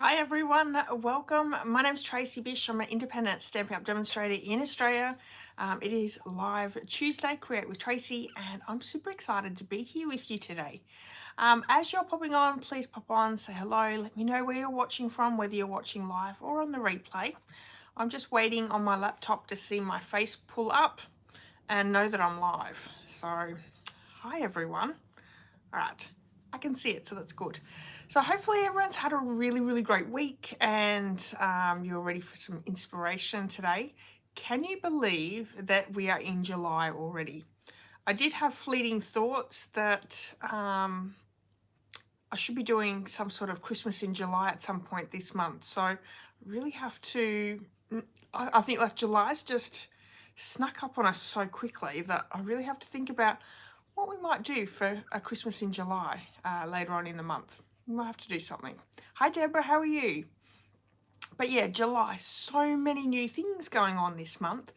Hi everyone, welcome. My name's Tracy Bish. I'm an independent Stampin' Up demonstrator in Australia. It is live Tuesday, Create with Tracy, and I'm super excited to be here with you today. As you're popping on, please pop on, say hello, let me know where you're watching from, whether you're watching live or on the replay. I'm just waiting on my laptop to see my face pull up and know that I'm live. So, hi everyone. All right, I can see it, so that's good. So hopefully everyone's had a really great week and you're ready for some inspiration today. Can you believe that we are in July already? I did have fleeting thoughts that I should be doing some sort of Christmas in July at some point this month. So I really have to, I think like July's just snuck up on us so quickly that I really have to think about what we might do for a Christmas in July later on in the month. We might have to do something. Hi Deborah, how are you? But yeah, July, so many new things going on this month,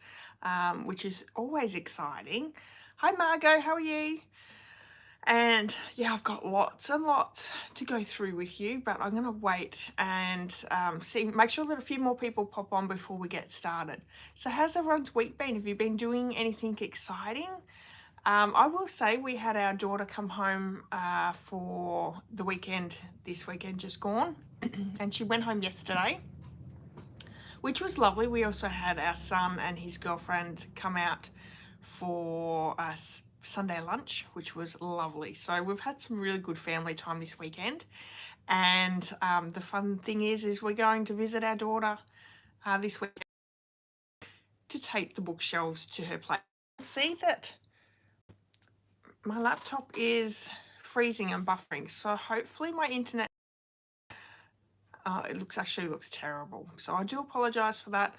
which is always exciting. Hi Margot, how are you? And yeah, I've got lots and lots to go through with you, but I'm going to wait and make sure that a few more people pop on before we get started. So how's everyone's week been? Have you been doing anything exciting? I will say we had our daughter come home for the weekend, this weekend just gone, and she went home yesterday, which was lovely. We also had our son and his girlfriend come out for Sunday lunch, which was lovely. So we've had some really good family time this weekend. And the fun thing is we're going to visit our daughter this week to take the bookshelves to her place. See that my laptop is freezing and buffering, so hopefully my internet it actually looks terrible, so I do apologize for that.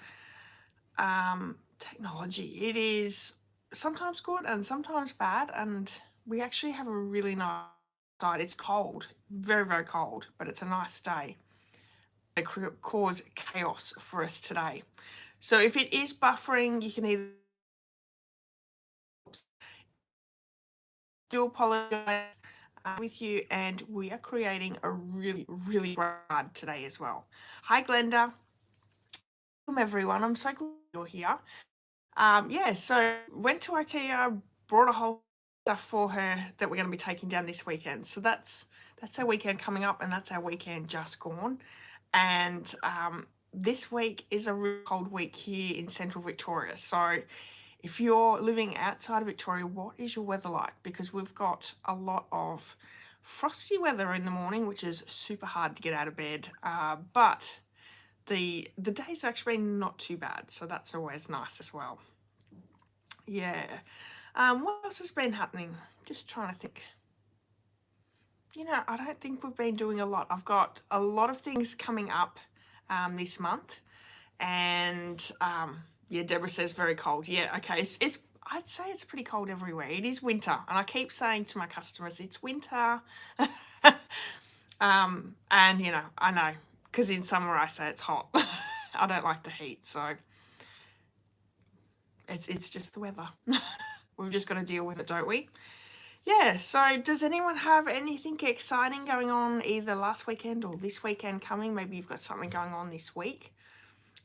Technology, it is sometimes good and sometimes bad, and we actually have a really nice side. It's cold, very cold, but it's a nice day. It could cause chaos for us today, so if it is buffering, you can either do apologize with you, and we are creating a really great today as well. Hi Glenda, welcome everyone. I'm so glad you're here. Yeah, so went to IKEA, brought a whole stuff for her that we're going to be taking down this weekend. So that's our weekend coming up, and that's our weekend just gone. And this week is a really cold week here in central Victoria. So if you're living outside of Victoria, what is your weather like? Because we've got a lot of frosty weather in the morning, which is super hard to get out of bed. But the days are actually not too bad, so that's always nice as well. Yeah. What else has been happening? Just trying to think. I don't think we've been doing a lot. I've got a lot of things coming up this month, and yeah, Deborah says very cold. Yeah, okay. It's I'd say it's pretty cold everywhere. It is winter, and I keep saying to my customers, it's winter. And I know, because in summer I say it's hot. I don't like the heat, so it's just the weather. We've just got to deal with it, don't we? Yeah, so does anyone have anything exciting going on either last weekend or this weekend coming? Maybe you've got something going on this week.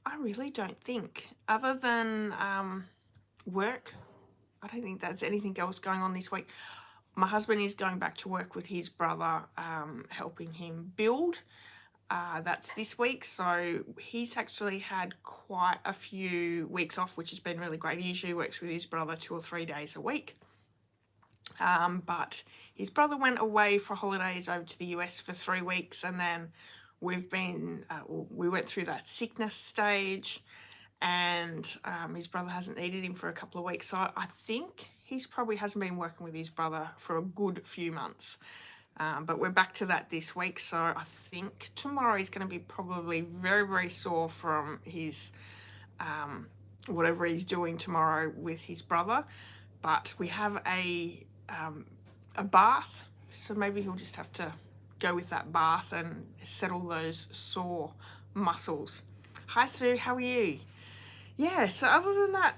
I really don't think, other than work, I don't think there's anything else going on this week. My husband is going back to work with his brother, helping him build. That's this week, so he's actually had quite a few weeks off, which has been really great. He usually works with his brother 2 or 3 days a week. But his brother went away for holidays over to the US for 3 weeks, and then we went through that sickness stage, and his brother hasn't needed him for a couple of weeks. So I think he's probably hasn't been working with his brother for a good few months. But we're back to that this week, so I think tomorrow he's going to be probably very sore from his whatever he's doing tomorrow with his brother. But we have a bath, so maybe he'll just have to go with that bath and settle those sore muscles. Hi Sue, how are you? Yeah, so other than that,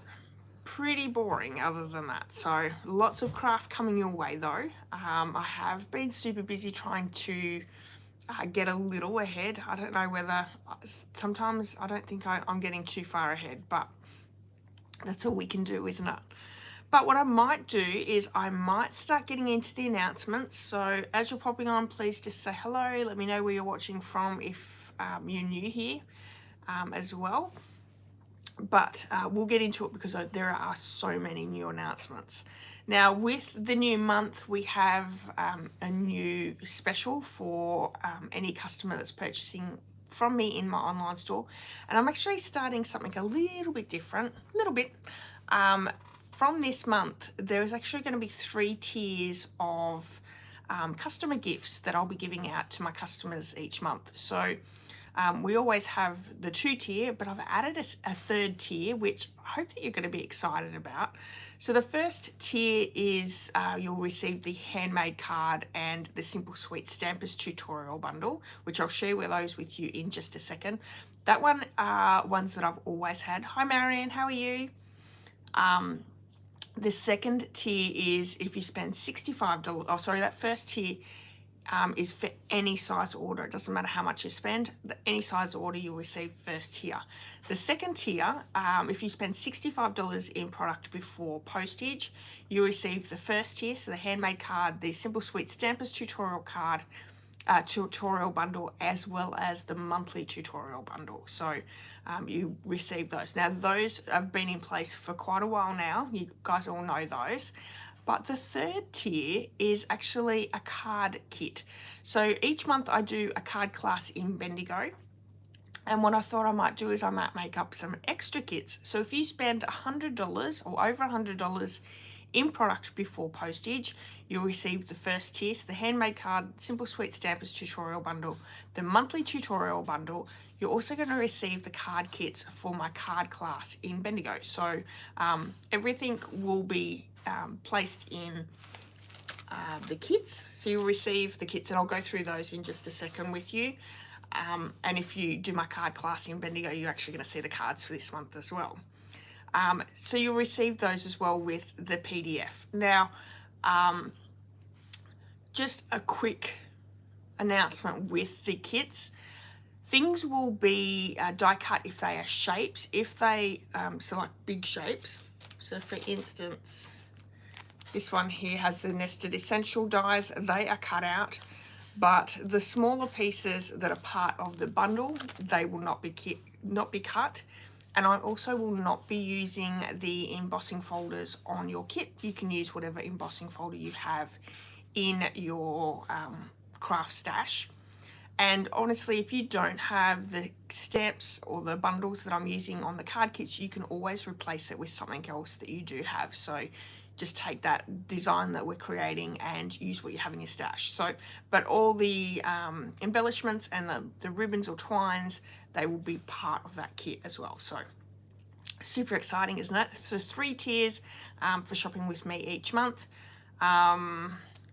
pretty boring other than that. So lots of craft coming your way though. I have been super busy trying to get a little ahead. I don't know whether, sometimes I don't think I'm getting too far ahead, but that's all we can do, isn't it? But what I might do is I might start getting into the announcements. So as you're popping on, please just say hello. Let me know where you're watching from if you're new here as well. But we'll get into it because there are so many new announcements. Now, with the new month, we have a new special for any customer that's purchasing from me in my online store. And I'm actually starting something a little bit different, from this month, there is actually going to be 3 tiers of customer gifts that I'll be giving out to my customers each month. So we always have the 2 tier, but I've added a 3rd tier, which I hope that you're going to be excited about. So the first tier is you'll receive the handmade card and the Simple Sweet Stampers tutorial bundle, which I'll share those with you in just a second. That one are ones that I've always had. Hi Marion, how are you? The second tier is if you spend $65, oh sorry, that first tier is for any size order. It doesn't matter how much you spend, any size order you'll receive first tier. The second tier, if you spend $65 in product before postage, you receive the first tier, so the handmade card, the Simple Sweet Stampers tutorial card, tutorial bundle, as well as the monthly tutorial bundle. So you receive those. Now those have been in place for quite a while now. You guys all know those. But the 3rd tier is actually a card kit. So each month I do a card class in Bendigo. And what I thought I might do is I might make up some extra kits. So if you spend $100 or over $100 in product before postage, you'll receive the first tier, so the handmade card, Simple Sweet Stampers tutorial bundle, the monthly tutorial bundle. You're also going to receive the card kits for my card class in Bendigo. So everything will be placed in the kits. So you'll receive the kits, and I'll go through those in just a second with you. And if you do my card class in Bendigo, you're actually going to see the cards for this month as well. So you'll receive those as well with the PDF. Now, just a quick announcement with the kits. Things will be die cut if they are shapes. If they select big shapes, so for instance, this one here has the nested essential dies, they are cut out. But the smaller pieces that are part of the bundle, they will not be cut. And I also will not be using the embossing folders on your kit. You can use whatever embossing folder you have in your craft stash. And honestly, if you don't have the stamps or the bundles that I'm using on the card kits, you can always replace it with something else that you do have. So just take that design that we're creating and use what you have in your stash. So, but all the embellishments and the ribbons or twines, they will be part of that kit as well. So super exciting, isn't it? So 3 tiers for shopping with me each month,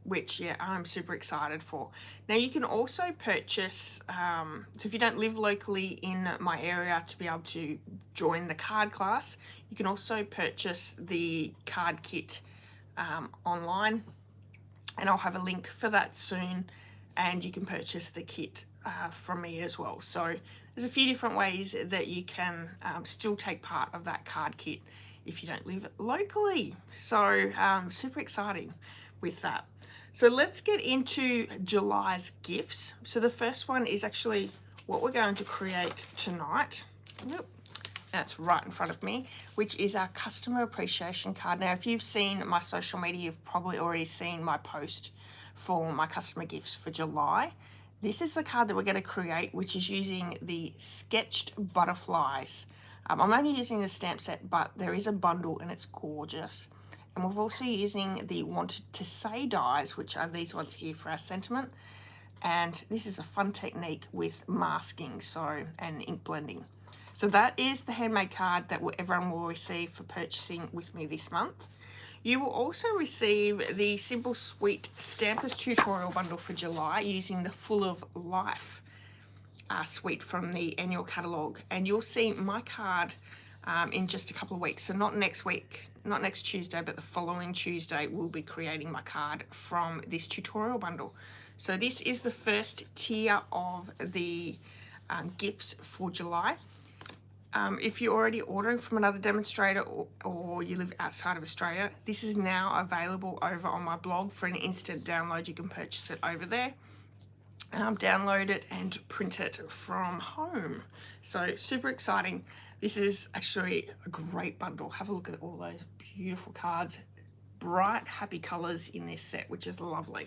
which, yeah, I'm super excited for. Now you can also purchase, so if you don't live locally in my area to be able to join the card class, you can also purchase the card kit online, and I'll have a link for that soon, and you can purchase the kit from me as well. So there's a few different ways that you can still take part of that card kit if you don't live locally. So super exciting with that. So let's get into July's gifts. So the first one is actually what we're going to create tonight. That's right in front of me, which is our customer appreciation card. Now, if you've seen my social media, you've probably already seen my post for my customer gifts for July. This is the card that we're going to create, which is using the sketched butterflies. I'm only using the stamp set, but there is a bundle and it's gorgeous. And we're also using the wanted to say dies, which are these ones here for our sentiment. And this is a fun technique with masking, and ink blending. So that is the handmade card that everyone will receive for purchasing with me this month. You will also receive the Simple Sweet Stampers tutorial bundle for July using the Full of Life suite from the annual catalogue. And you'll see my card in just a couple of weeks. So not next week, not next Tuesday, but the following Tuesday, we'll be creating my card from this tutorial bundle. So this is the first tier of the gifts for July. If you're already ordering from another demonstrator or you live outside of Australia, this is now available over on my blog for an instant download. You can purchase it over there, download it and print it from home. So super exciting. This is actually a great bundle. Have a look at all those beautiful cards, bright, happy colors in this set, which is lovely.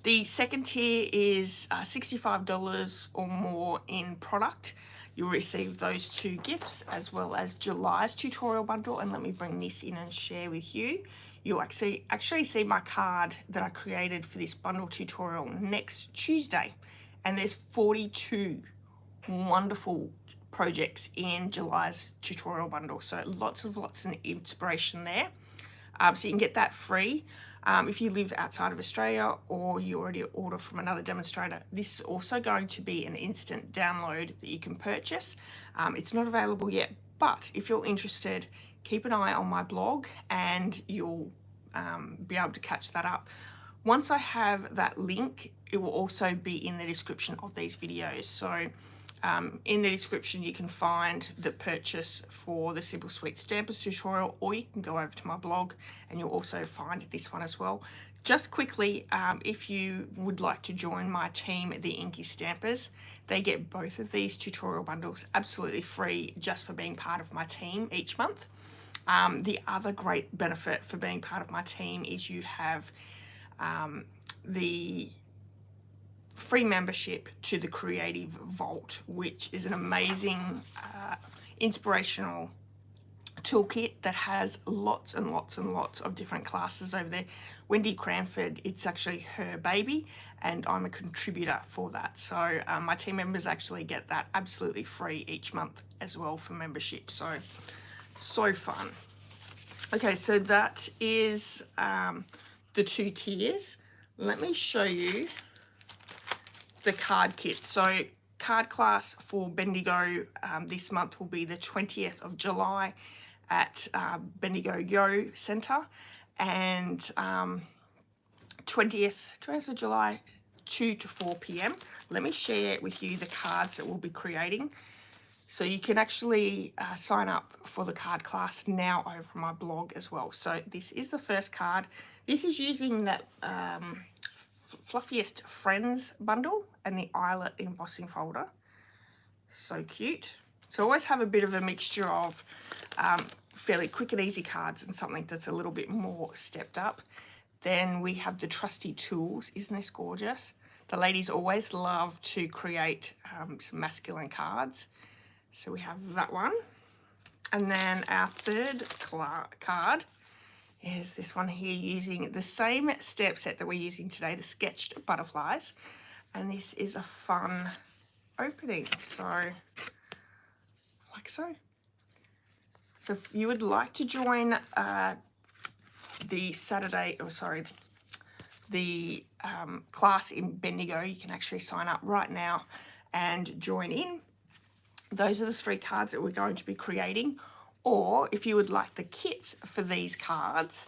The second tier is $65 or more in product. You'll receive those two gifts as well as July's tutorial bundle. And let me bring this in and share with you. You'll actually see my card that I created for this bundle tutorial next Tuesday. And there's 42 wonderful projects in July's tutorial bundle. So lots of inspiration there. So you can get that free. If you live outside of Australia or you already order from another demonstrator, this is also going to be an instant download that you can purchase. It's not available yet, but if you're interested, keep an eye on my blog and you'll be able to catch that up. Once I have that link, it will also be in the description of these videos. So in the description, you can find the purchase for the Simple Sweet Stampers tutorial, or you can go over to my blog and you'll also find this one as well. Just quickly, if you would like to join my team, the INKY Stampers, they get both of these tutorial bundles absolutely free just for being part of my team each month. The other great benefit for being part of my team is you have the free membership to the Creative Vault, which is an amazing inspirational toolkit that has lots and lots and lots of different classes over there. Wendy Cranford, it's actually her baby and I'm a contributor for that. So my team members actually get that absolutely free each month as well for membership. So fun. Okay, so that is the two tiers. Let me show you the card kit. So card class for Bendigo this month will be the 20th of July at Bendigo Yo Centre, and 20th of July 2 to 4 p.m. Let me share with you the cards that we'll be creating. So you can actually sign up for the card class now over my blog as well. So this is the first card. This is using that Fluffiest Friends bundle and the eyelet embossing folder. So cute. So I always have a bit of a mixture of fairly quick and easy cards and something that's a little bit more stepped up. Then we have the trusty tools. Isn't this gorgeous? The ladies always love to create some masculine cards. So we have that one. And then our third card is this one here, using the same stamp set that we're using today, the sketched butterflies. And this is a fun opening. So, like so. So if you would like to join the class in Bendigo, you can actually sign up right now and join in. Those are the three cards that we're going to be creating. Or if you would like the kits for these cards,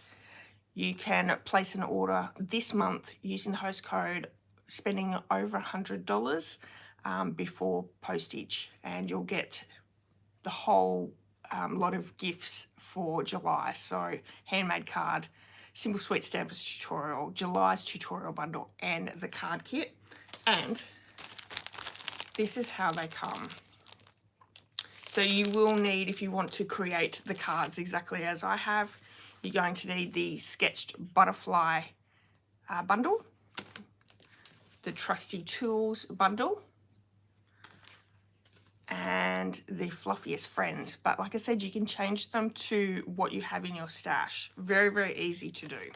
you can place an order this month using the host code, spending over $100 before postage, and you'll get the whole lot of gifts for July. So handmade card, Simple Sweet Stampers tutorial, July's tutorial bundle, and the card kit. And this is how they come. So you will need, if you want to create the cards exactly as I have, you're going to need the sketched butterfly bundle, the trusty tools bundle, and the fluffiest friends. But like I said, you can change them to what you have in your stash. Very, very easy to do.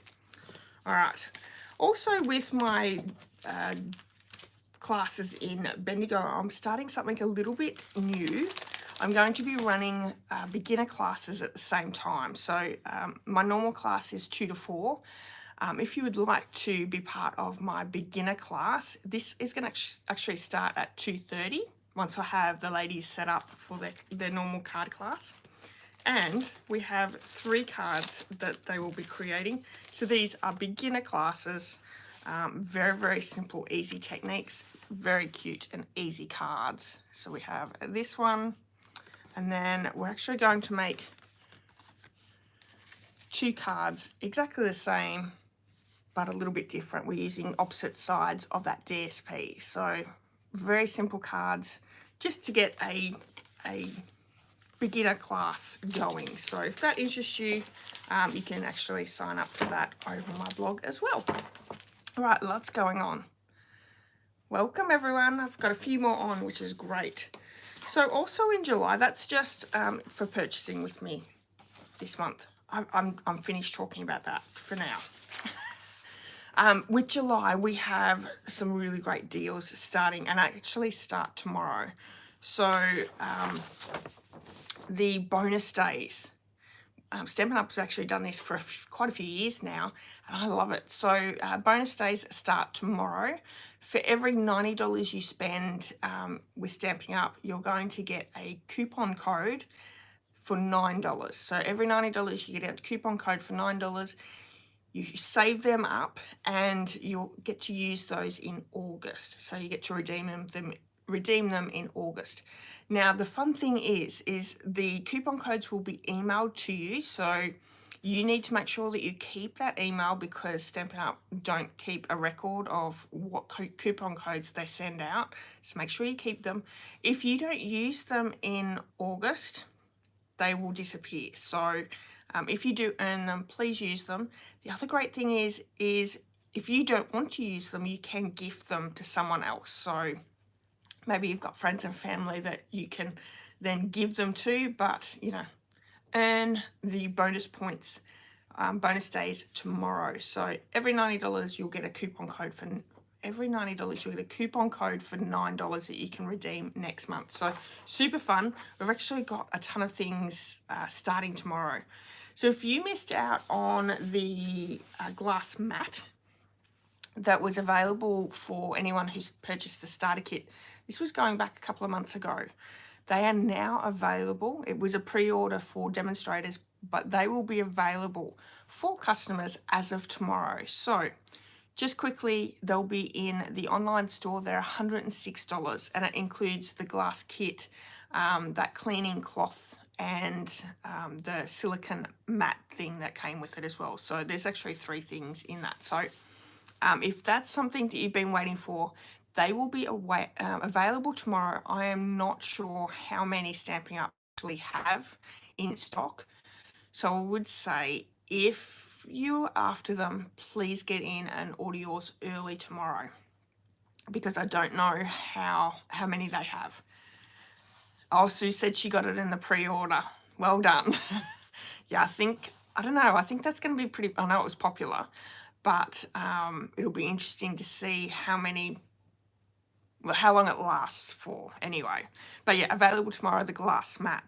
All right. Also with my classes in Bendigo, I'm starting something a little bit new. I'm going to be running beginner classes at the same time. So my normal class is 2 to 4. If you would like to be part of my beginner class, this is going to actually start at 2:30 once I have the ladies set up for their normal card class. And we have 3 cards that they will be creating. So these are beginner classes. Very, very simple, easy techniques, very cute and easy cards. So we have this one, and then we're actually going to make 2 cards exactly the same, but a little bit different. We're using opposite sides of that DSP. So very simple cards just to get a beginner class going. So if that interests you, you can actually sign up for that over my blog as well. All right, lots going on. Welcome everyone. I've got a few more on, which is great. So also in July, that's just for purchasing with me this month. I'm finished talking about that for now. With July, we have some really great deals starting, and actually start tomorrow. So the bonus days. Stampin' Up has actually done this for quite a few years now, and I love it. So bonus days start tomorrow. For every $90 you spend with Stampin' Up, you're going to get a coupon code for $9. So every $90 you get a coupon code for $9. You save them up, and you'll get to use those in August. So you get to redeem them in August. Now the fun thing is the coupon codes will be emailed to you, so you need to make sure that you keep that email, because Stampin' Up don't keep a record of what coupon codes they send out. So make sure you keep them. If you don't use them in August, they will disappear. So if you do earn them, please use them. The other great thing is if you don't want to use them, you can gift them to someone else. So maybe you've got friends and family that you can then give them to, but you know, earn the bonus points, bonus days tomorrow. So every $90 you'll get a coupon code for $9 that you can redeem next month. So super fun. We've actually got a ton of things starting tomorrow. So if you missed out on the glass mat that was available for anyone who's purchased the starter kit, this was going back a couple of months ago. They are now available. It was a pre-order for demonstrators, but they will be available for customers as of tomorrow. So just quickly, they'll be in the online store. They're $106, and it includes the glass kit, that cleaning cloth, and the silicone mat thing that came with it as well. So there's actually 3 things in that. So if that's something that you've been waiting for, they will be available tomorrow. I am not sure how many Stampin' Up actually have in stock. So I would say if you're after them, please get in and order yours early tomorrow, because I don't know how many they have. Oh, Sue said she got it in the pre-order. Well done. Yeah, I don't know, I think that's going to be pretty, I know it was popular, but it'll be interesting to see how long it lasts for anyway. But yeah, available tomorrow, the glass mat.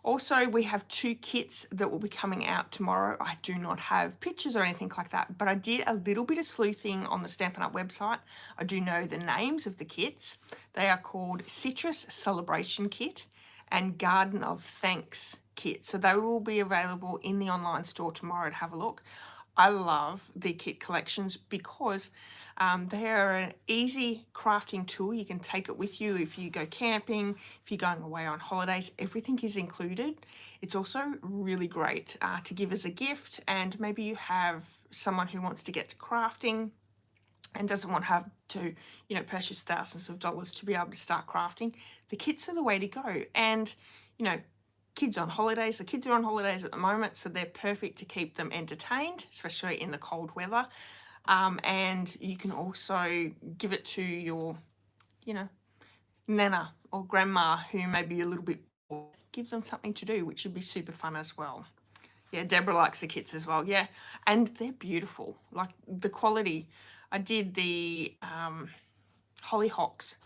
Also, we have 2 kits that will be coming out tomorrow. I do not have pictures or anything like that, but I did a little bit of sleuthing on the Stampin' Up website. I do know the names of the kits. They are called Citrus Celebration Kit and Garden of Thanks Kit. So they will be available in the online store tomorrow to have a look. I love the kit collections because they are an easy crafting tool. You can take it with you if you go camping, if you're going away on holidays, everything is included. It's also really great to give as a gift, and maybe you have someone who wants to get to crafting and doesn't want to have to, you know, purchase thousands of dollars to be able to start crafting. The kits are the way to go. And, you know, kids on holidays, the kids are on holidays at the moment, so they're perfect to keep them entertained, especially in the cold weather. And you can also give it to your, you know, nana or grandma who may be a little bit bored. Give them something to do, which would be super fun as well. Yeah, Deborah likes the kits as well. Yeah, and they're beautiful. Like the quality. I did the hollyhocks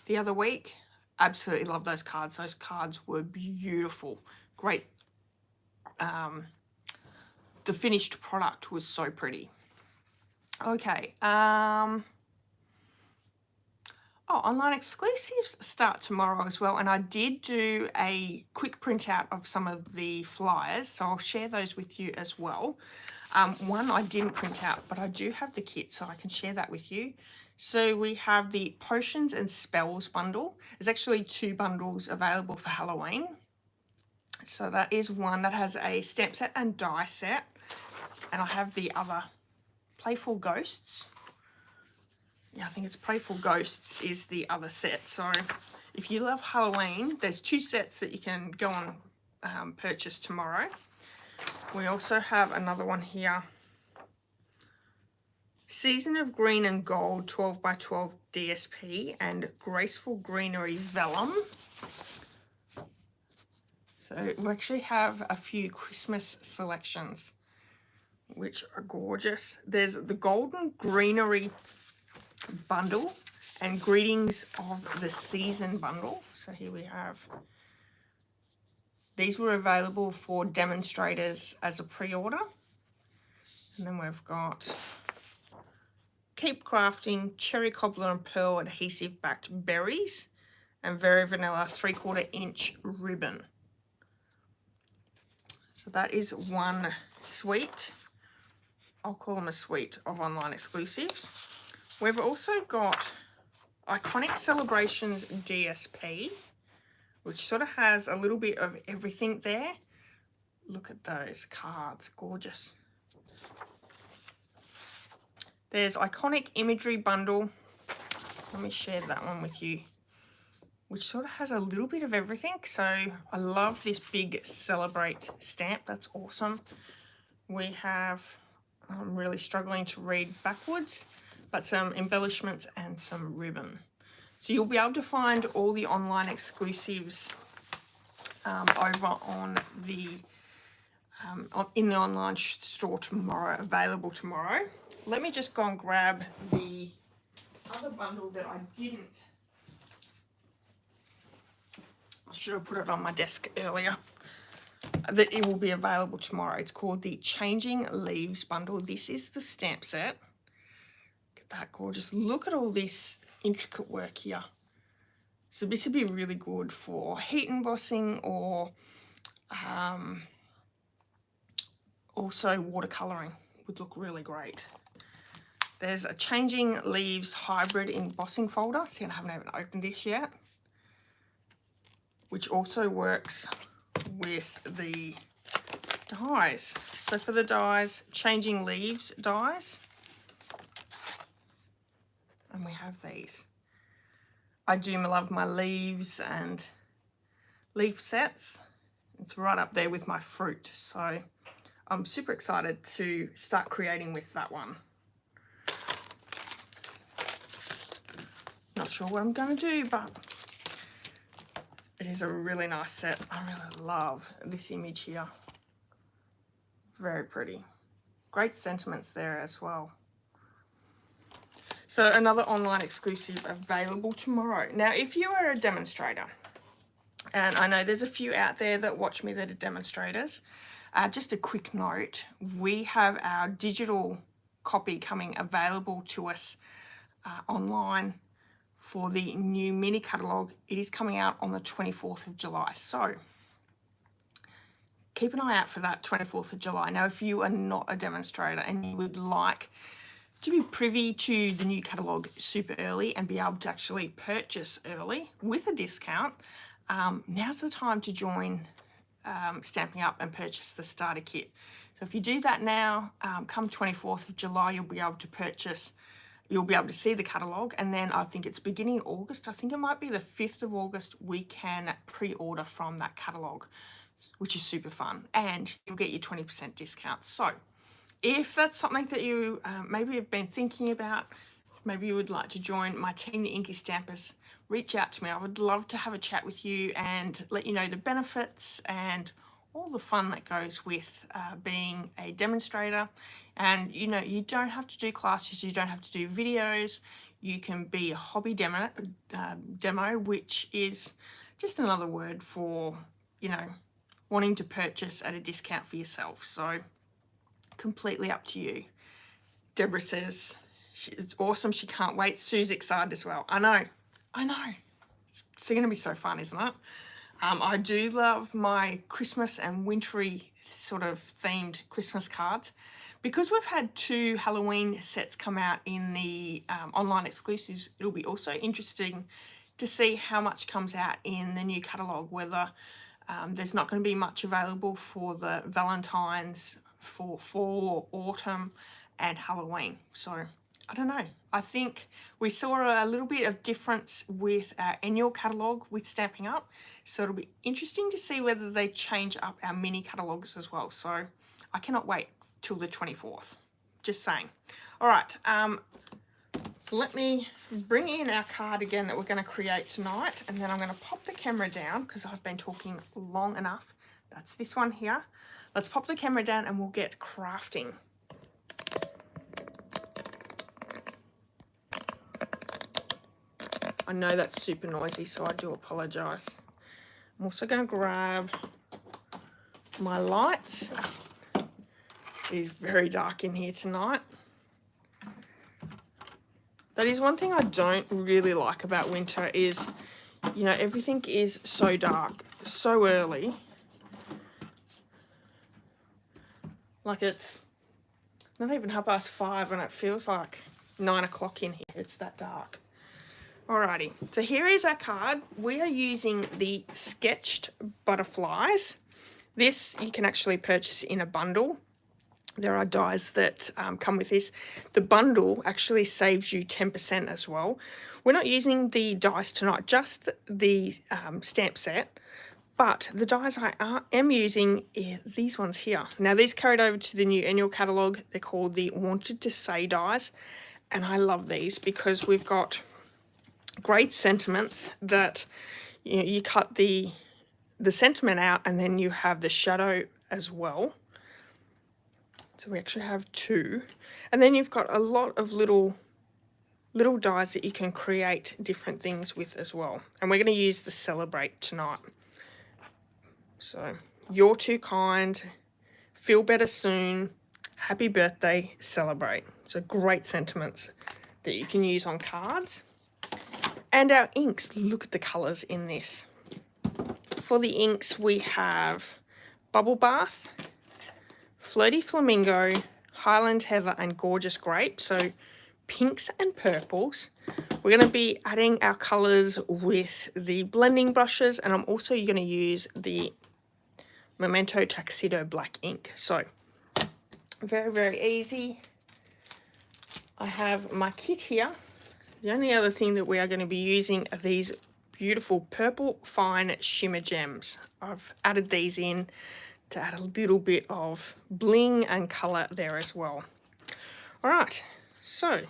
the other week. Absolutely love those cards. Those cards were beautiful. Great. The finished product was so pretty. Okay. Oh, online exclusives start tomorrow as well, and I did do a quick printout of some of the flyers, so I'll share those with you as well. One I didn't print out, but I do have the kit, so I can share that with you. So we have the Potions and Spells bundle. There's actually 2 bundles available for Halloween. So that is one that has a stamp set and die set, and I have the other Playful Ghosts. Yeah, I think it's Playful Ghosts is the other set. So if you love Halloween, there's 2 sets that you can go and purchase tomorrow. We also have another one here. Season of Green and Gold 12x12 DSP and Graceful Greenery Vellum. So we actually have a few Christmas selections, which are gorgeous. There's the Golden Greenery bundle and Greetings of the Season bundle. So here we have, these were available for demonstrators as a pre-order. And then we've got Keep Crafting Cherry Cobbler and Pearl Adhesive Backed Berries and Very Vanilla 3/4 inch ribbon. So that is one suite. I'll call them a suite of online exclusives. We've also got Iconic Celebrations DSP, which sort of has a little bit of everything there. Look at those cards, gorgeous. There's Iconic Imagery Bundle. Let me share that one with you, which sort of has a little bit of everything. So I love this big Celebrate stamp. That's awesome. We have, I'm really struggling to read backwards, but some embellishments and some ribbon. So you'll be able to find all the online exclusives over on the in the online store tomorrow, available tomorrow. Let me just go and grab the other bundle that I didn't. I should have put it on my desk earlier. That it will be available tomorrow. It's called the Changing Leaves bundle. This is the stamp set. Look at that, gorgeous. Look at all this intricate work here. So this would be really good for heat embossing or also watercolouring. Would look really great. There's a Changing Leaves hybrid embossing folder. See, I haven't even opened this yet, which also works with the dies. So for the dies, Changing Leaves dies, and we have these. I do love my leaves and leaf sets. It's right up there with my fruit, so I'm super excited to start creating with that one. Not sure what I'm going to do, but it is a really nice set. I really love this image here. Very pretty. Great sentiments there as well. So another online exclusive available tomorrow. Now, if you are a demonstrator, and I know there's a few out there that watch me that are demonstrators, just a quick note, we have our digital copy coming available to us online for the new mini catalogue. It is coming out on the 24th of July. So keep an eye out for that 24th of July. Now, if you are not a demonstrator and you would like to be privy to the new catalogue super early and be able to actually purchase early with a discount, now's the time to join Stamping Up and purchase the starter kit. So if you do that now, come 24th of July, you'll be able to purchase, you'll be able to see the catalogue, and then I think it's beginning August, I think it might be the 5th of August, we can pre-order from that catalogue, which is super fun, and you'll get your 20% discount. So if that's something that you maybe have been thinking about, maybe you would like to join my team, the INKY Stampers, reach out to me. I would love to have a chat with you and let you know the benefits and all the fun that goes with being a demonstrator. And you know, you don't have to do classes, you don't have to do videos. You can be a hobby demo, which is just another word for, you know, wanting to purchase at a discount for yourself. So completely up to you. Deborah says it's awesome, she can't wait. Sue's excited as well. I know, I know. It's going to be so fun, isn't it? I do love my Christmas and wintry sort of themed Christmas cards. Because we've had 2 Halloween sets come out in the online exclusives, it'll be also interesting to see how much comes out in the new catalogue, whether there's not going to be much available for the Valentine's, for fall, autumn and Halloween. So I don't know. I think we saw a little bit of difference with our annual catalogue with Stamping Up. So it'll be interesting to see whether they change up our mini catalogues as well. So I cannot wait till the 24th. Just saying. All right. Let me bring in our card again that we're going to create tonight. And then I'm going to pop the camera down because I've been talking long enough. That's this one here. Let's pop the camera down and we'll get crafting. I know that's super noisy, so I do apologise. I'm also going to grab my lights. It is very dark in here tonight. That is one thing I don't really like about winter is, you know, everything is so dark, so early. Like it's not even 5:30 and it feels like 9 o'clock in here. It's that dark. Alrighty, so here is our card. We are using the sketched butterflies. This you can actually purchase in a bundle. There are dies that come with this. The bundle actually saves you 10% as well. We're not using the dies tonight, just the stamp set. But the dies I am using are these ones here. Now these carried over to the new annual catalogue. They're called the Wanted to Say dies. And I love these because we've got great sentiments that you cut the sentiment out and then you have the shadow as well. So we actually have 2. And then you've got a lot of little dies that you can create different things with as well. And we're going to use the Celebrate tonight. So, you're too kind, feel better soon, happy birthday, celebrate. So great sentiments that you can use on cards. And our inks, look at the colours in this. For the inks, we have Bubble Bath, Flirty Flamingo, Highland Heather and Gorgeous Grape. So pinks and purples. We're going to be adding our colours with the blending brushes, and I'm also going to use the Memento Tuxedo black ink. So very, very easy. I have my kit here. The only other thing that we are going to be using are these beautiful purple fine shimmer gems. I've added these in to add a little bit of bling and colour there as well. All right, so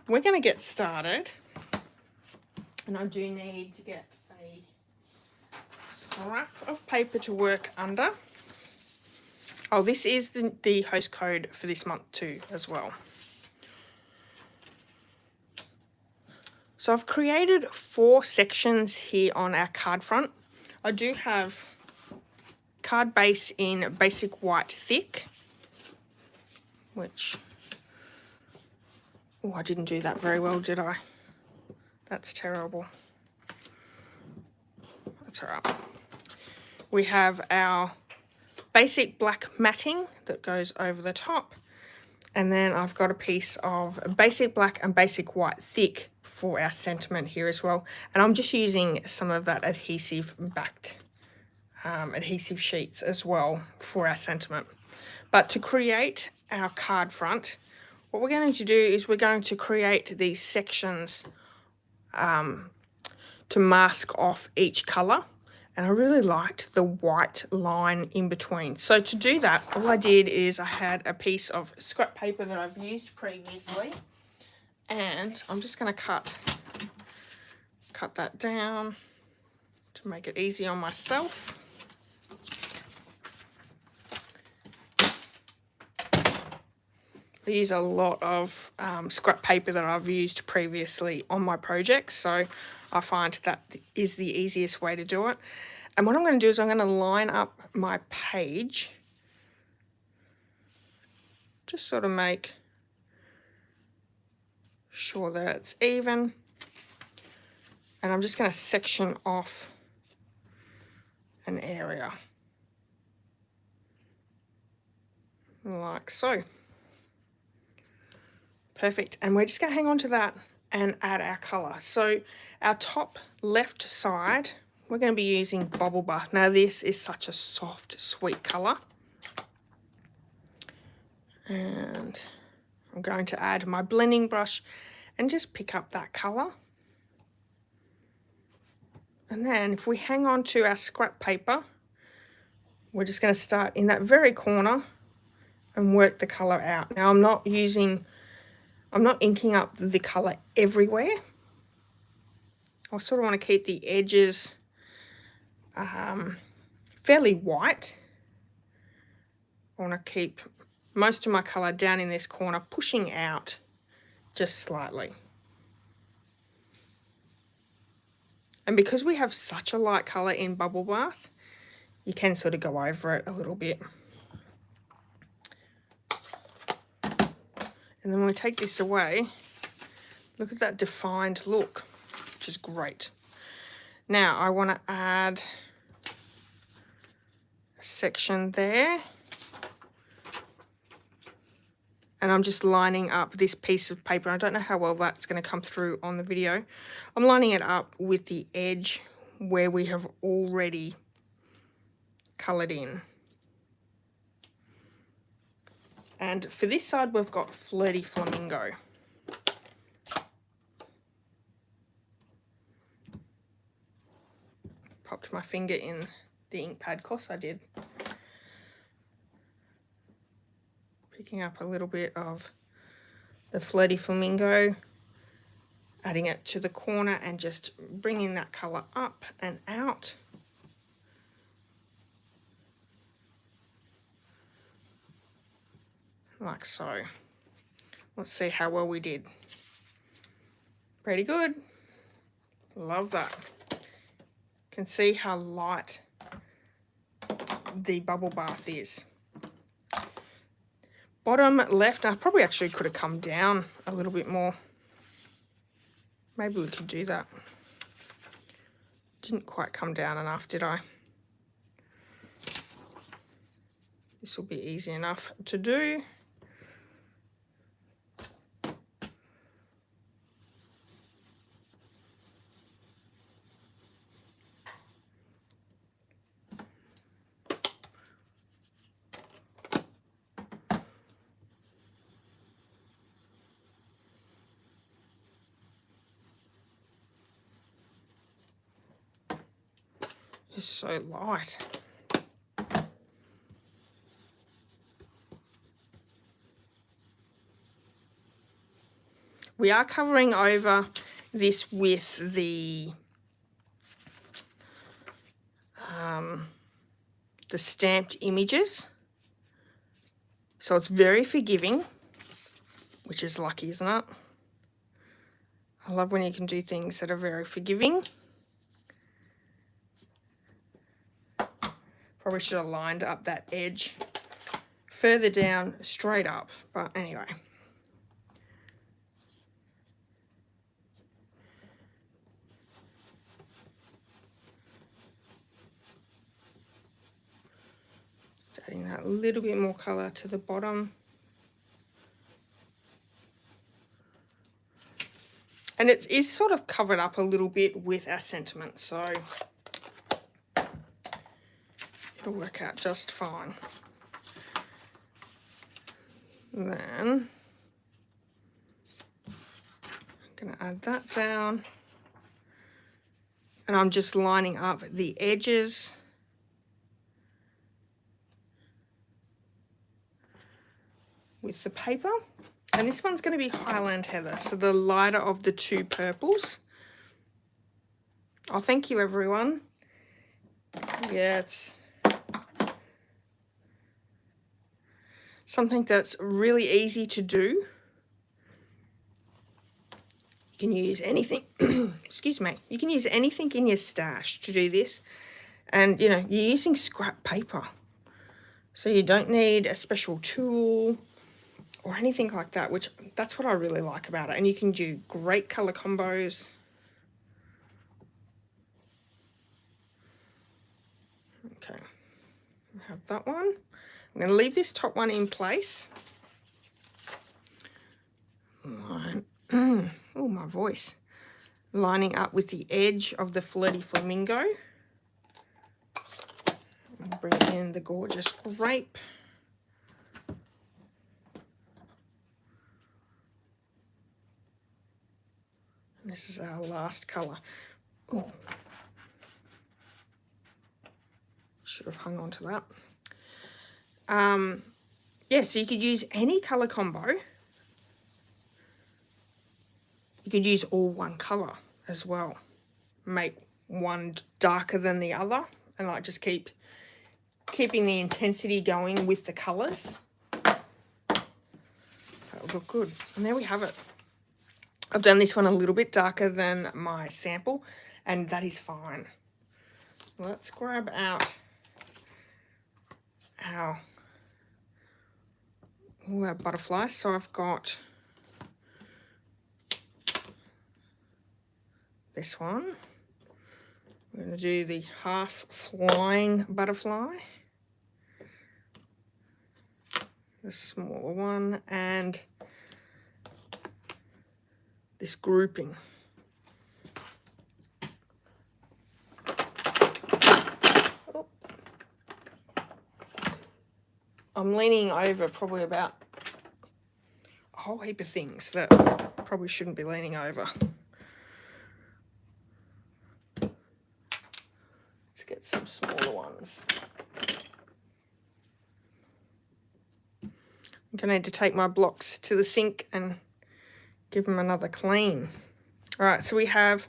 we're going to get started. And I do need to get a scrap of paper to work under. Oh, this is the host code for this month too as well. So I've created 4 sections here on our card front. I do have card base in basic white thick, which, oh, I didn't do that very well, did I? That's terrible. That's all right. We have our basic black matting that goes over the top. And then I've got a piece of basic black and basic white thick for our sentiment here as well. And I'm just using some of that adhesive backed adhesive sheets as well for our sentiment. But to create our card front, what we're going to do is we're going to create these sections to mask off each colour. And I really liked the white line in between. So to do that, all I did is I had a piece of scrap paper that I've used previously. And I'm just going to cut that down to make it easy on myself. I use a lot of scrap paper that I've used previously on my projects, so I find that is the easiest way to do it. And what I'm going to do is I'm going to line up my page, just sort of make sure that it's even. And I'm just going to section off an area. Like so. Perfect. And we're just going to hang on to that and add our colour. So our top left side, we're going to be using Bubble Bath. Now this is such a soft, sweet colour. And I'm going to add my blending brush and just pick up that colour. And then if we hang on to our scrap paper, we're just going to start in that very corner and work the colour out. Now I'm not inking up the colour everywhere. I sort of want to keep the edges fairly white. I want to keep most of my colour down in this corner, pushing out just slightly. And because we have such a light colour in Bubble Bath, you can sort of go over it a little bit. And then when we take this away, look at that defined look, which is great. Now I want to add a section there. And I'm just lining up this piece of paper. I don't know how well that's going to come through on the video. I'm lining it up with the edge where we have already coloured in. And for this side, we've got Flirty Flamingo. Popped my finger in the ink pad, of course I did. Picking up a little bit of the Flirty Flamingo, adding it to the corner and just bringing that colour up and out. Like so. Let's see how well we did. Pretty good. Love that. You can see how light the Bubble Bath is. Bottom left, I probably actually could have come down a little bit more. Maybe we could do that. Didn't quite come down enough, did I? This will be easy enough to do. It's so light. We are covering over this with the stamped images. So it's very forgiving, which is lucky, isn't it? I love when you can do things that are very forgiving. Probably should have lined up that edge further down, straight up, but anyway. Adding that little bit more colour to the bottom. And it is sort of covered up a little bit with our sentiment, so it'll work out just fine. And then I'm going to add that down. And I'm just lining up the edges. With the paper. And this one's going to be Highland Heather, so the lighter of the two purples. Oh, thank you, everyone. Yeah, it's something that's really easy to do. You can use anything, excuse me, you can use anything in your stash to do this. And, you know, you're using scrap paper. So you don't need a special tool or anything like that, which that's what I really like about it. And you can do great colour combos. Have that one. I'm going to leave this top one in place. Oh, my voice. Lining up with the edge of the Flirty Flamingo. And bring in the gorgeous grape. And this is our last colour. Oh, should have hung on to that. Yeah, so you could use any colour combo. You could use all one colour as well. Make one darker than the other, and like just keeping the intensity going with the colours. That would look good. And there we have it. I've done this one a little bit darker than my sample, and that is fine. Let's grab out all our butterflies. So I've got this one. We're going to do the half flying butterfly, the smaller one, and this grouping. Oh. I'm leaning over probably about a whole heap of things that probably shouldn't be leaning over. Get some smaller ones. I'm going to need to take my blocks to the sink and give them another clean. All right, so we have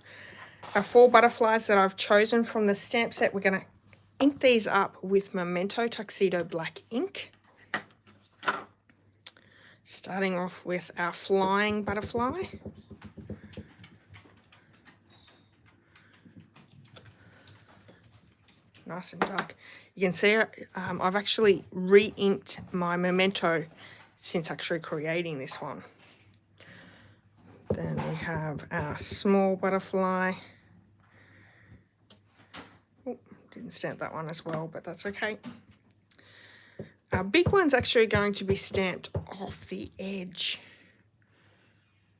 our 4 butterflies that I've chosen from the stamp set. We're going to ink these up with Memento Tuxedo Black ink. Starting off with our flying butterfly. Nice and dark. You can see I've actually re-inked my Memento since actually creating this one. Then we have our small butterfly. Oh, didn't stamp that one as well, but that's okay. Our big one's actually going to be stamped off the edge.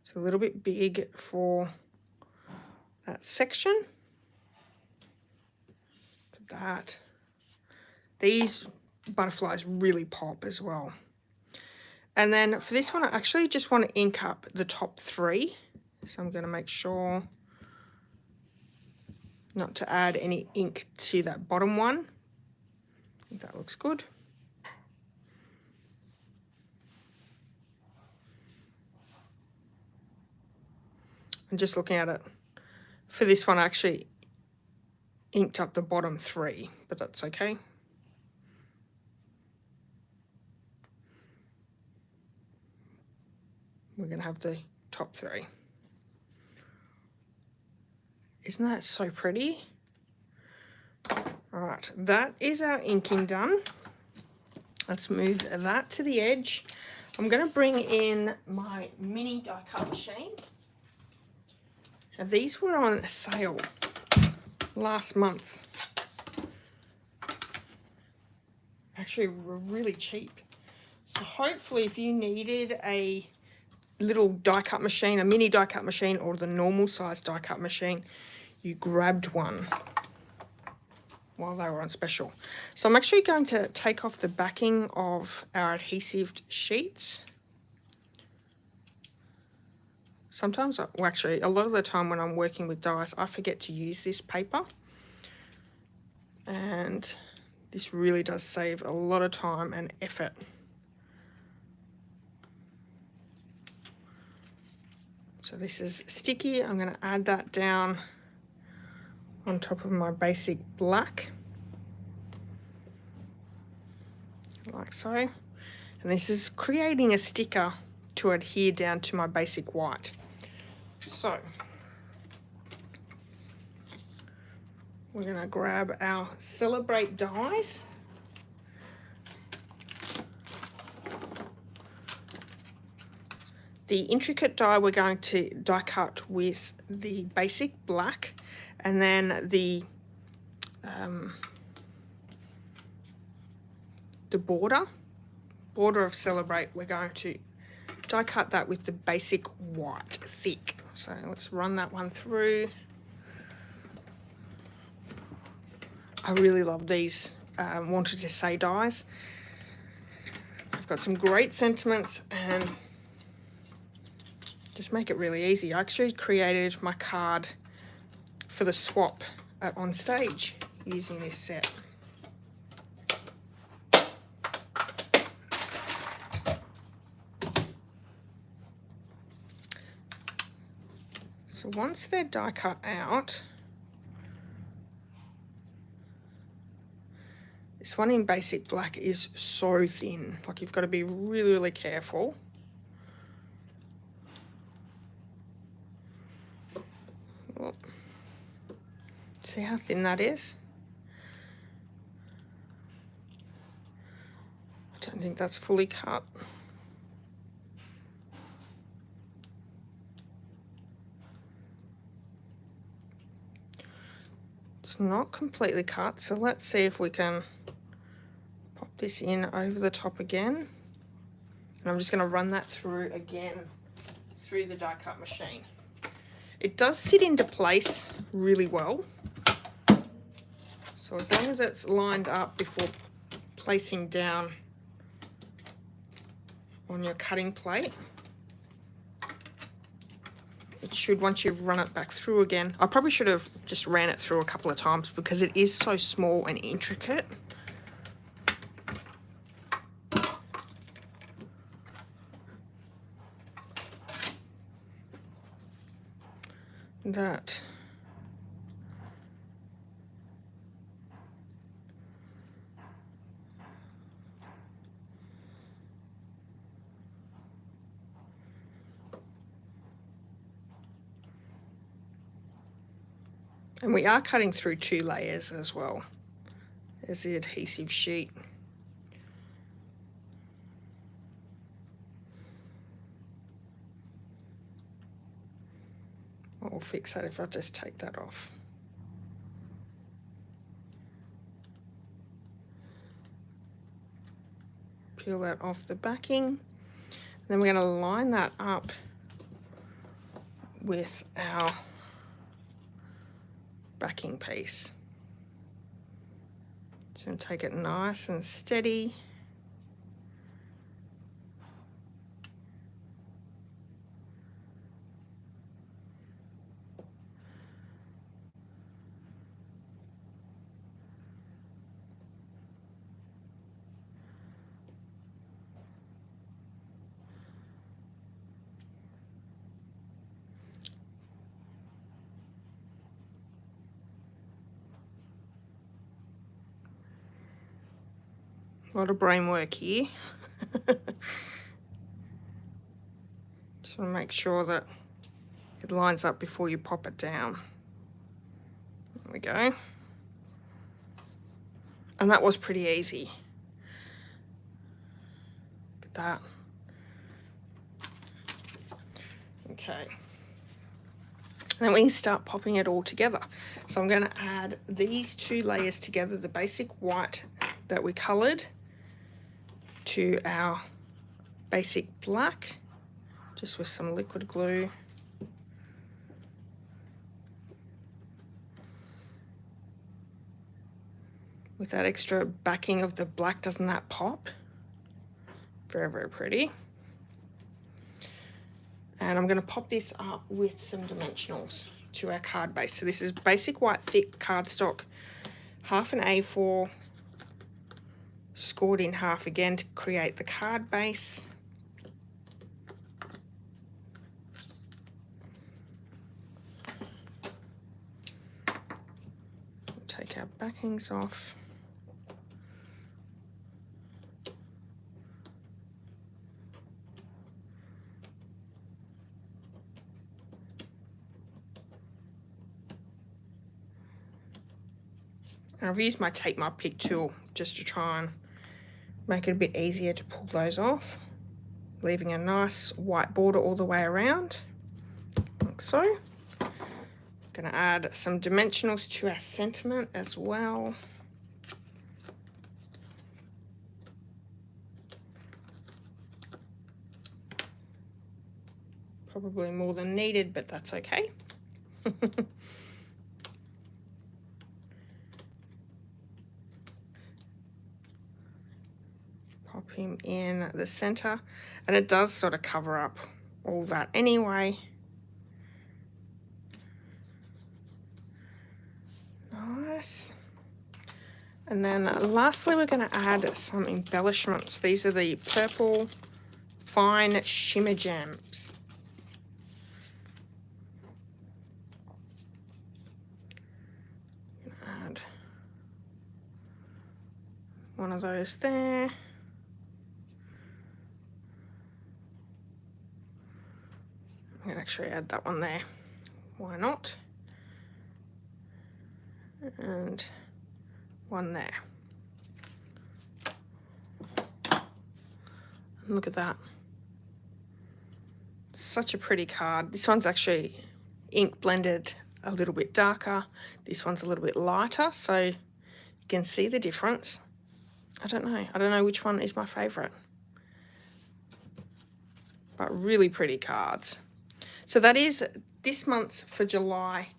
It's a little bit big for that section. That. These butterflies really pop as well. And then for this one, I actually just want to ink up the top 3. So I'm going to make sure not to add any ink to that bottom one. I think that looks good. I'm just looking at it. For this one, I actually inked up the bottom 3, but that's okay. We're going to have the top 3. Isn't that so pretty? All right, that is our inking done. Let's move that to the edge. I'm going to bring in my mini die cut machine. Now, these were on sale last month. Actually, were really cheap. So hopefully if you needed a little die cut machine, a mini die cut machine, or the normal size die cut machine, you grabbed one while they were on special. So I'm actually going to take off the backing of our adhesive sheets. Sometimes, well, actually, a lot of the time when I'm working with dies, I forget to use this paper. And this really does save a lot of time and effort. So this is sticky. I'm going to add that down on top of my basic black, like so. And this is creating a sticker to adhere down to my basic white. So we're going to grab our Celebrate dies. The intricate die we're going to die cut with the basic black, and then the the border of Celebrate, we're going to die cut that with the basic white thick. So let's run that one through. I really love these Wanted to Say dies. I've got some great sentiments and just make it really easy. I actually created my card for the swap on stage using this set. So once they're die cut out, this one in basic black is so thin, like you've got to be really, really careful. Oh. See how thin that is? I don't think that's fully cut. It's not completely cut, so let's see if we can pop this in over the top again. And I'm just going to run that through again through the die cut machine. It does sit into place really well. So as long as it's lined up before placing down on your cutting plate, it should, once you've run it back through again. I probably should have just ran it through a couple of times because it is so small and intricate. That and we are cutting through 2 layers as well. There's the adhesive sheet. I'll fix that if I just take that off. Peel that off the backing. Then we're going to line that up with our backing piece. So I'm going to take it nice and steady. A lot of brain work here. Just want to make sure that it lines up before you pop it down. There we go. And that was pretty easy. Look at that. Okay. And then we can start popping it all together. So I'm going to add these 2 layers together, the basic white that we coloured to our basic black, just with some liquid glue. With that extra backing of the black, doesn't that pop? Very, very pretty. And I'm going to pop this up with some dimensionals to our card base. So this is basic white thick cardstock, half an A4, scored in half again to create the card base. Take our backings off. And I've used my Take My Pick tool just to try and make it a bit easier to pull those off, leaving a nice white border all the way around, like so. Going to add some dimensionals to our sentiment as well. Probably more than needed, but that's okay. Pop him in the center, and it does sort of cover up all that anyway. Nice. And then lastly, we're going to add some embellishments. These are the purple fine shimmer gems. Add one of those there. I'm going to actually add that one there. Why not? And one there. And look at that. Such a pretty card. This one's actually ink blended a little bit darker. This one's a little bit lighter, so you can see the difference. I don't know which one is my favorite. But really pretty cards. So that is this month's for July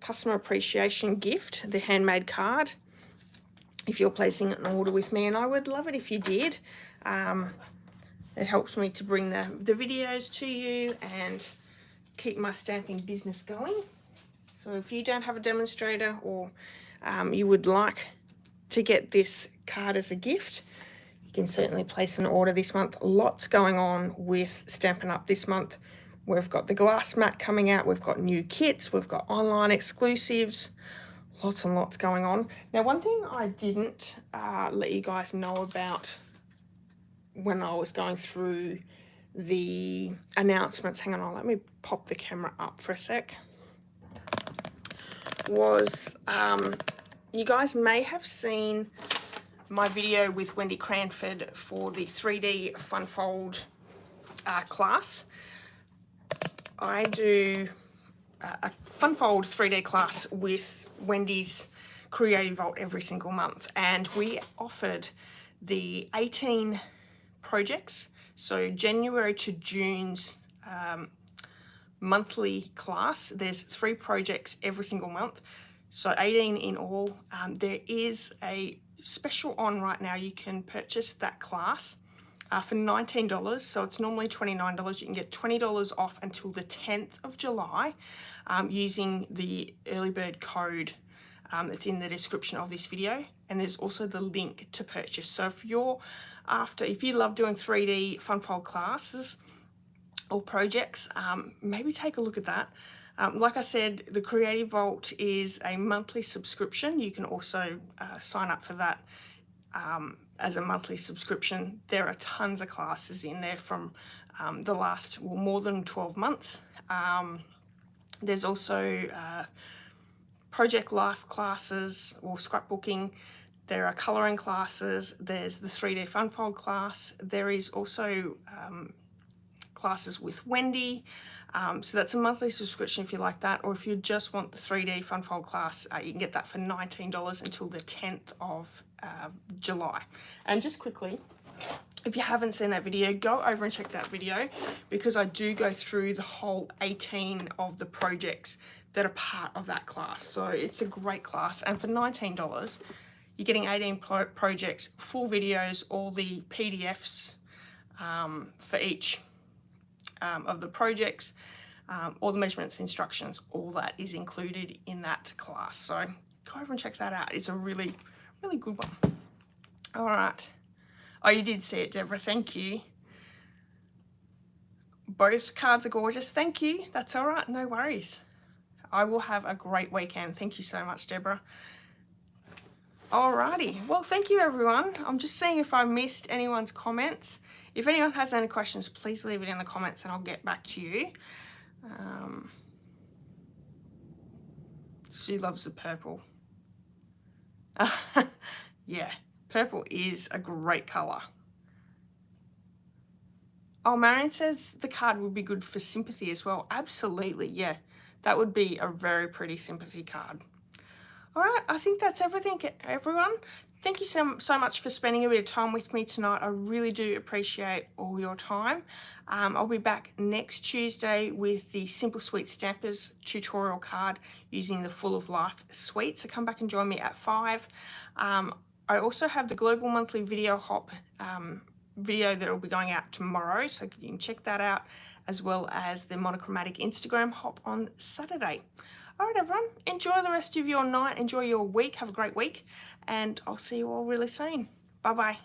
customer appreciation gift, the handmade card, if you're placing an order with me, and I would love it if you did. It helps me to bring the videos to you and keep my stamping business going. So if you don't have a demonstrator, or you would like to get this card as a gift, you can certainly place an order this month. Lots going on with Stampin' Up! This month. We've got the glass mat coming out, we've got new kits, we've got online exclusives, lots and lots going on. Now, one thing I didn't let you guys know about when I was going through the announcements, hang on, let me pop the camera up for a sec, was you guys may have seen my video with Wendy Cranford for the 3D Fun Fold class. I do a Fun Fold 3D class with Wendy's Creative Vault every single month, and we offered the 18 projects, so January to June's monthly class. There's 3 projects every single month, so 18 in all. There is a special on right now. You can purchase that class for $19, so it's normally $29. You can get $20 off until the 10th of July using the early bird code that's in the description of this video, and there's also the link to purchase. So if you love doing 3D Fun Fold classes or projects, maybe take a look at that. Like I said, the Creative Vault is a monthly subscription. You can also sign up for that as a monthly subscription. There are tons of classes in there from the last, well, more than 12 months. There's also project life classes or scrapbooking. There are colouring classes. There's the 3D Fun Fold class. There is also classes with Wendy. So that's a monthly subscription if you like that, or if you just want the 3D Fun Fold class, you can get that for $19 until the 10th of July. And just quickly, if you haven't seen that video, go over and check that video, because I do go through the whole 18 of the projects that are part of that class. So it's a great class, and for $19, you're getting 18 projects, full videos, all the PDFs for each of the projects, all the measurements, instructions, all that is included in that class. So go over and check that out. It's a really, really good one. All right. Oh, you did see it, Deborah. Thank you. Both cards are gorgeous. Thank you. That's all right. No worries. I will have a great weekend. Thank you so much, Deborah. Alrighty. Well, thank you, everyone. I'm just seeing if I missed anyone's comments. If anyone has any questions, please leave it in the comments and I'll get back to you. She loves the purple. Yeah, purple is a great colour. Oh, Marion says the card would be good for sympathy as well. Absolutely, yeah. That would be a very pretty sympathy card. All right, I think that's everything, everyone. Thank you so much for spending a bit of time with me tonight. I really do appreciate all your time. I'll be back next Tuesday with the Simple Sweet Stampers tutorial card using the Full of Life suite. So come back and join me at 5. I also have the Global Monthly Video Hop video that will be going out tomorrow, so you can check that out, as well as the monochromatic Instagram hop on Saturday. All right, everyone, enjoy the rest of your night, enjoy your week, have a great week, and I'll see you all really soon. Bye-bye.